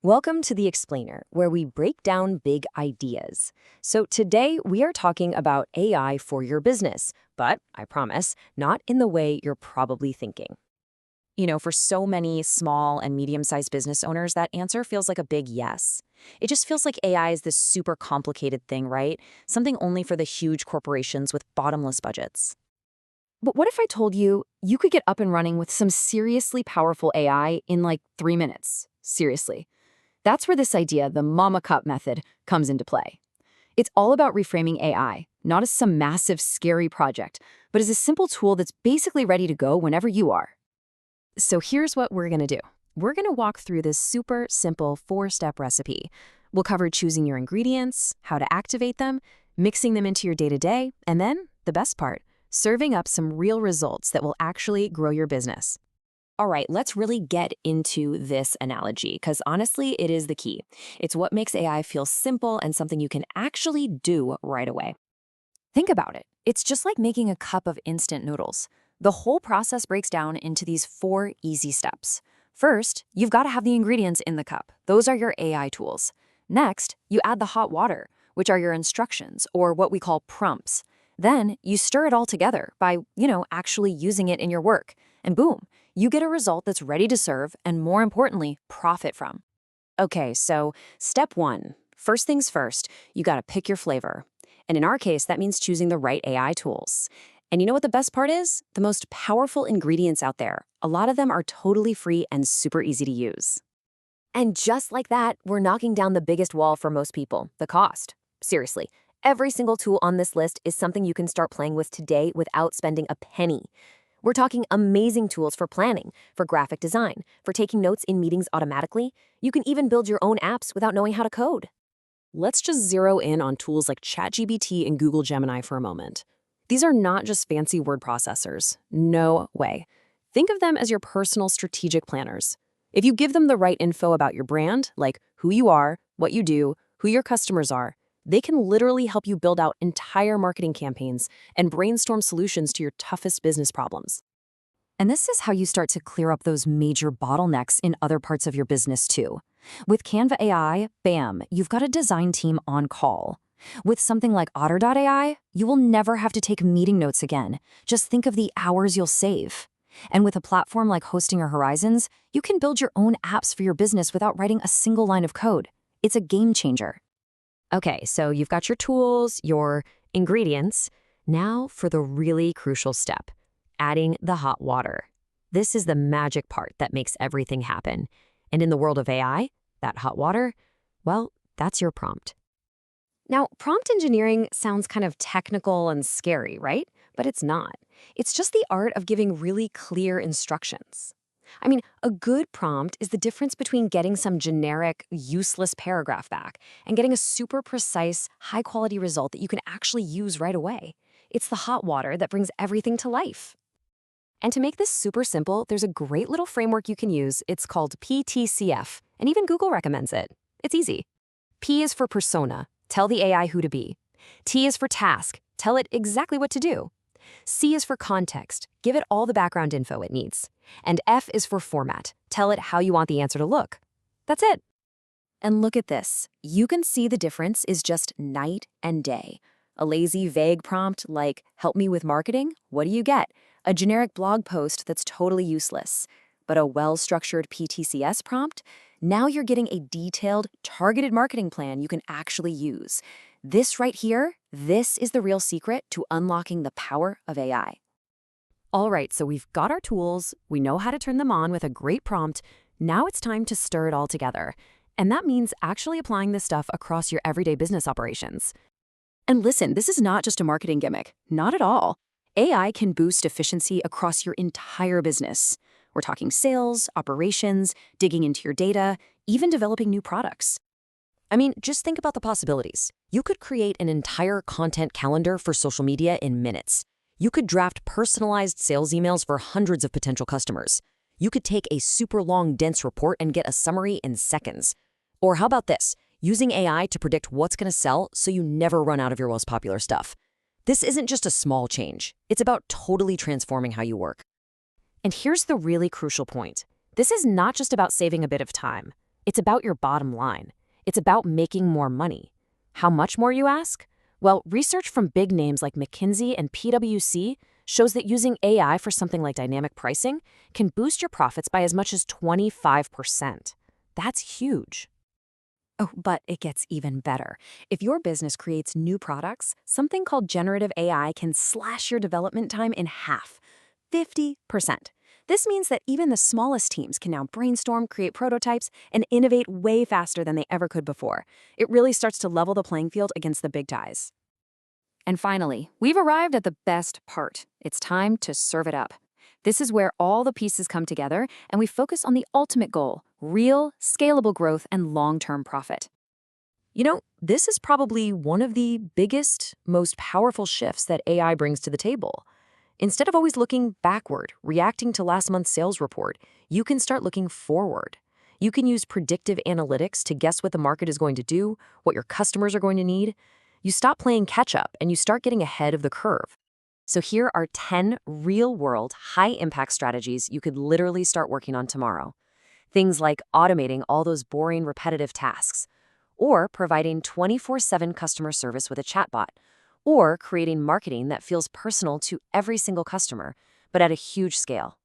Welcome to The Explainer, where we break down big ideas. So today we are talking about AI for your business, but I promise, not in the way you're probably thinking. For so many small and medium-sized business owners, that answer feels like a big yes. It just feels like AI is this super complicated thing, right? Something only for the huge corporations with bottomless budgets. But what if I told you you could get up and running with some seriously powerful AI in like 3 minutes? Seriously. That's where this idea, the Mama Cup method, comes into play. It's all about reframing AI, not as some massive, scary project, but as a simple tool that's basically ready to go whenever you are. So here's what we're going to do. We're going to walk through this super simple 4-step recipe. We'll cover choosing your ingredients, how to activate them, mixing them into your day-to-day, and then, the best part, serving up some real results that will actually grow your business. All right, let's really get into this analogy, because honestly, it is the key. It's what makes AI feel simple and something you can actually do right away. Think about it. It's just like making a cup of instant noodles. The whole process breaks down into these 4 easy steps. First, you've got to have the ingredients in the cup. Those are your AI tools. Next, you add the hot water, which are your instructions, or what we call prompts. Then, you stir it all together by, actually using it in your work. And boom, you get a result that's ready to serve and, more importantly, profit from. Okay, so step 1. First things first, you got to pick your flavor. And in our case, that means choosing the right AI tools. And you know what the best part is? The most powerful ingredients out there. A lot of them are totally free and super easy to use. And just like that, we're knocking down the biggest wall for most people, the cost. Seriously, every single tool on this list is something you can start playing with today without spending a penny. We're talking amazing tools for planning, for graphic design, for taking notes in meetings automatically. You can even build your own apps without knowing how to code. Let's just zero in on tools like ChatGPT and Google Gemini for a moment. These are not just fancy word processors. No way. Think of them as your personal strategic planners. If you give them the right info about your brand, like who you are, what you do, who your customers are, they can literally help you build out entire marketing campaigns and brainstorm solutions to your toughest business problems. And this is how you start to clear up those major bottlenecks in other parts of your business too. With Canva AI, bam, you've got a design team on call. With something like Otter.ai, you will never have to take meeting notes again. Just think of the hours you'll save. And with a platform like Hosting or Horizons, you can build your own apps for your business without writing a single line of code. It's a game changer. Okay, so you've got your tools, your ingredients. Now for the really crucial step, adding the hot water. This is the magic part that makes everything happen. And in the world of AI, that hot water, well, that's your prompt. Now, prompt engineering sounds kind of technical and scary, right? But it's not. It's just the art of giving really clear instructions. I mean, a good prompt is the difference between getting some generic, useless paragraph back and getting a super precise, high-quality result that you can actually use right away. It's the hot water that brings everything to life. And to make this super simple, there's a great little framework you can use. It's called PTCF, and even Google recommends it. It's easy. P is for persona. Tell the AI who to be. T is for task. Tell it exactly what to do. C is for context. Give it all the background info it needs. And F is for format. Tell it how you want the answer to look. That's it. And look at this. You can see the difference is just night and day. A lazy, vague prompt like, help me with marketing? What do you get? A generic blog post that's totally useless. But a well-structured PTCS prompt? Now you're getting a detailed, targeted marketing plan you can actually use. This right here, this is the real secret to unlocking the power of AI. All right, so we've got our tools, we know how to turn them on with a great prompt. Now it's time to stir it all together. And that means actually applying this stuff across your everyday business operations. And listen, this is not just a marketing gimmick. Not at all. AI can boost efficiency across your entire business. We're talking sales, operations, digging into your data, even developing new products. I mean, just think about the possibilities. You could create an entire content calendar for social media in minutes. You could draft personalized sales emails for hundreds of potential customers. You could take a super long, dense report and get a summary in seconds. Or how about this? Using AI to predict what's going to sell so you never run out of your most popular stuff. This isn't just a small change. It's about totally transforming how you work. And here's the really crucial point. This is not just about saving a bit of time. It's about your bottom line. It's about making more money. How much more, you ask? Well, research from big names like McKinsey and PwC shows that using AI for something like dynamic pricing can boost your profits by as much as 25%. That's huge. Oh, but it gets even better. If your business creates new products, something called generative AI can slash your development time in half, 50%. This means that even the smallest teams can now brainstorm, create prototypes, and innovate way faster than they ever could before. It really starts to level the playing field against the big guys. And finally, we've arrived at the best part. It's time to serve it up. This is where all the pieces come together and we focus on the ultimate goal: real, scalable growth and long-term profit. You know, this is probably one of the biggest, most powerful shifts that AI brings to the table. Instead of always looking backward, reacting to last month's sales report, you can start looking forward. You can use predictive analytics to guess what the market is going to do, what your customers are going to need. You stop playing catch-up and you start getting ahead of the curve. So here are 10 real-world, high-impact strategies you could literally start working on tomorrow. Things like automating all those boring, repetitive tasks, or providing 24/7 customer service with a chatbot, or creating marketing that feels personal to every single customer, but at a huge scale.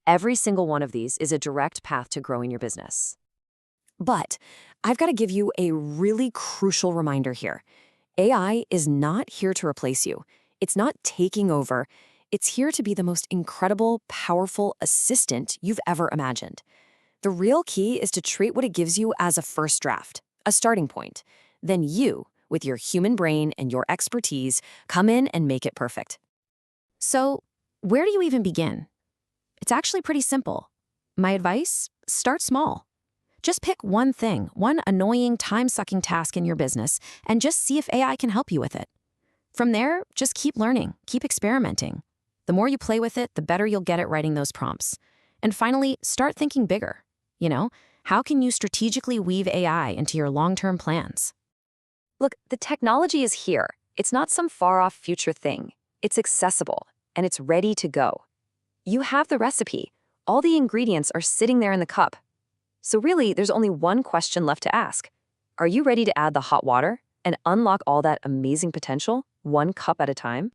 Every single one of these is a direct path to growing your business. But I've got to give you a really crucial reminder here. AI is not here to replace you. It's not taking over. It's here to be the most incredible, powerful assistant you've ever imagined. The real key is to treat what it gives you as a first draft, a starting point. Then you, with your human brain and your expertise, come in and make it perfect. So, where do you even begin? It's actually pretty simple. My advice? Start small. Just pick one thing, one annoying, time-sucking task in your business, and just see if AI can help you with it. From there, just keep learning, keep experimenting. The more you play with it, the better you'll get at writing those prompts. And finally, start thinking bigger. How can you strategically weave AI into your long-term plans? Look, the technology is here. It's not some far-off future thing. It's accessible, and it's ready to go. You have the recipe. All the ingredients are sitting there in the cup. So really, there's only one question left to ask. Are you ready to add the hot water and unlock all that amazing potential, one cup at a time?